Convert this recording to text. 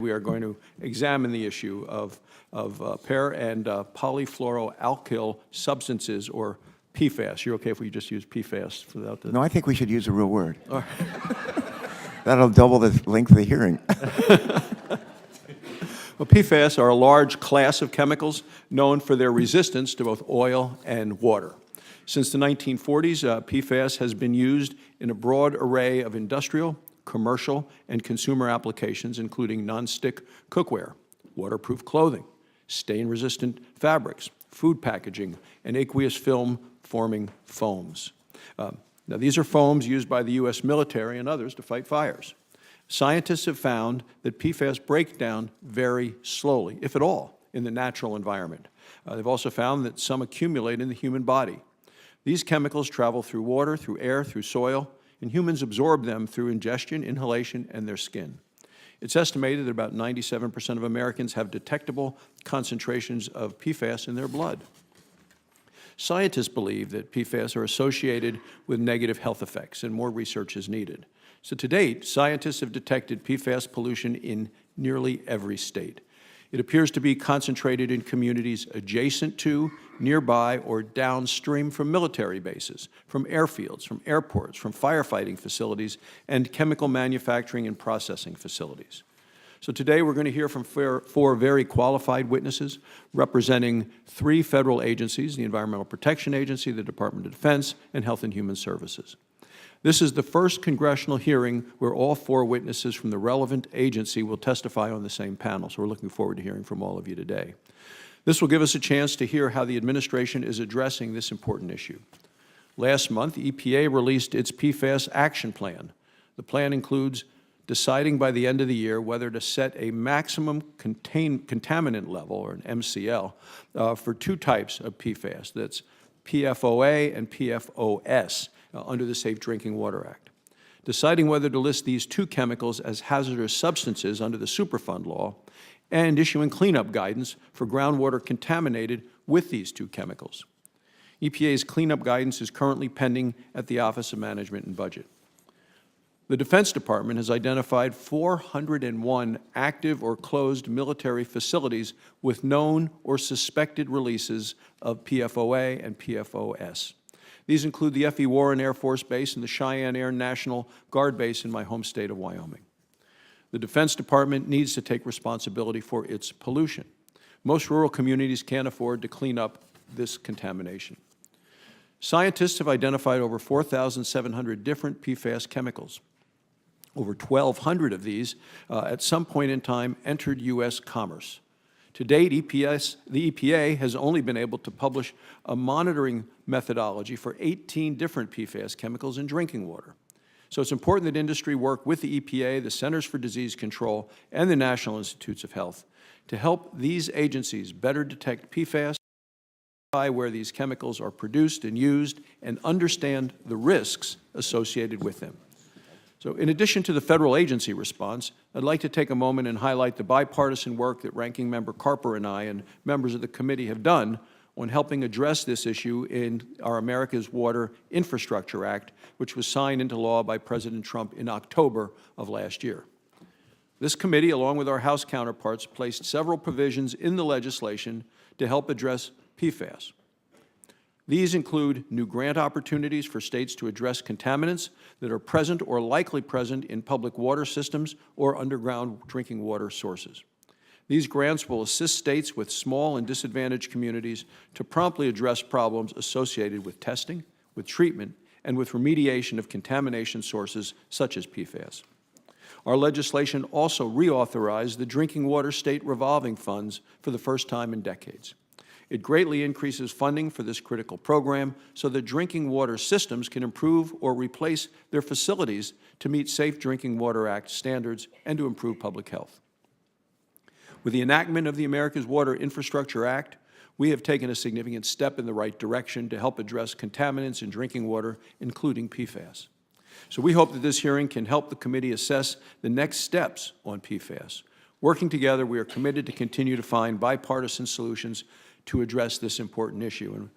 We are going to examine the issue of per- and polyfluoroalkyl substances, or PFAS. You're okay if we just use PFAS without the... No, I think we should use a real word. That'll double the length of the hearing. Well, PFAS are a large class of chemicals known for their resistance to both oil and water. Since the 1940s, PFAS has been used in a broad array of industrial, commercial, and consumer applications, including nonstick cookware, waterproof clothing, stain-resistant fabrics, food packaging, and aqueous film-forming foams. Now, these are foams used by the U.S. military and others to fight fires. Scientists have found that PFAS break down very slowly, if at all, in the natural environment. They've also found that some accumulate in the human body. These chemicals travel through water, through air, through soil, and humans absorb them through ingestion, inhalation, and their skin. It's estimated that about 97% of Americans have detectable concentrations of PFAS in their blood. Scientists believe that PFAS are associated with negative health effects, and more research is needed. So to date, scientists have detected PFAS pollution in nearly every state. It appears to be concentrated in communities adjacent to, nearby, or downstream from military bases, from airfields, from airports, from firefighting facilities, and chemical manufacturing and processing facilities. So today we're going to hear from four very qualified witnesses representing 3 federal agencies: the Environmental Protection Agency, the Department of Defense, and Health and Human Services. This is the first congressional hearing where all 4 witnesses from the relevant agency will testify on the same panel, so we're looking forward to hearing from all of you today. This will give us a chance to hear how the administration is addressing this important issue. Last month, EPA released its PFAS action plan. The plan includes deciding by the end of the year whether to set a maximum contaminant level, or an MCL, for 2 types of PFAS. That's PFOA and PFOS. Under the Safe Drinking Water Act. Deciding whether to list these 2 chemicals as hazardous substances under the Superfund law, and issuing cleanup guidance for groundwater contaminated with these 2 chemicals. EPA's cleanup guidance is currently pending at the Office of Management and Budget. The Defense Department has identified 401 active or closed military facilities with known or suspected releases of PFOA and PFOS. These include the F.E. Warren Air Force Base and the Cheyenne Air National Guard Base in my home state of Wyoming. The Defense Department needs to take responsibility for its pollution. Most rural communities can't afford to clean up this contamination. Scientists have identified over 4,700 different PFAS chemicals. Over 1,200 of these, at some point in time, entered U.S. commerce. To date, the EPA has only been able to publish a monitoring methodology for 18 different PFAS chemicals in drinking water. So it's important that industry work with the EPA, the Centers for Disease Control, and the National Institutes of Health to help these agencies better detect PFAS, where these chemicals are produced and used, and understand the risks associated with them. So in addition to the federal agency response, I'd like to take a moment and highlight the bipartisan work that Ranking Member Carper and I and members of the committee have done on helping address this issue in our America's Water Infrastructure Act, which was signed into law by President Trump in October of last year. This committee, along with our House counterparts, placed several provisions in the legislation to help address PFAS. These include new grant opportunities for states to address contaminants that are present or likely present in public water systems or underground drinking water sources. These grants will assist states with small and disadvantaged communities to promptly address problems associated with testing, with treatment, and with remediation of contamination sources such as PFAS. Our legislation also reauthorized the Drinking Water State Revolving Funds for the first time in decades. It greatly increases funding for this critical program so that drinking water systems can improve or replace their facilities to meet Safe Drinking Water Act standards and to improve public health. With the enactment of the America's Water Infrastructure Act, we have taken a significant step in the right direction to help address contaminants in drinking water, including PFAS. So we hope that this hearing can help the committee assess the next steps on PFAS. Working together, we are committed to continue to find bipartisan solutions to address this important issue. And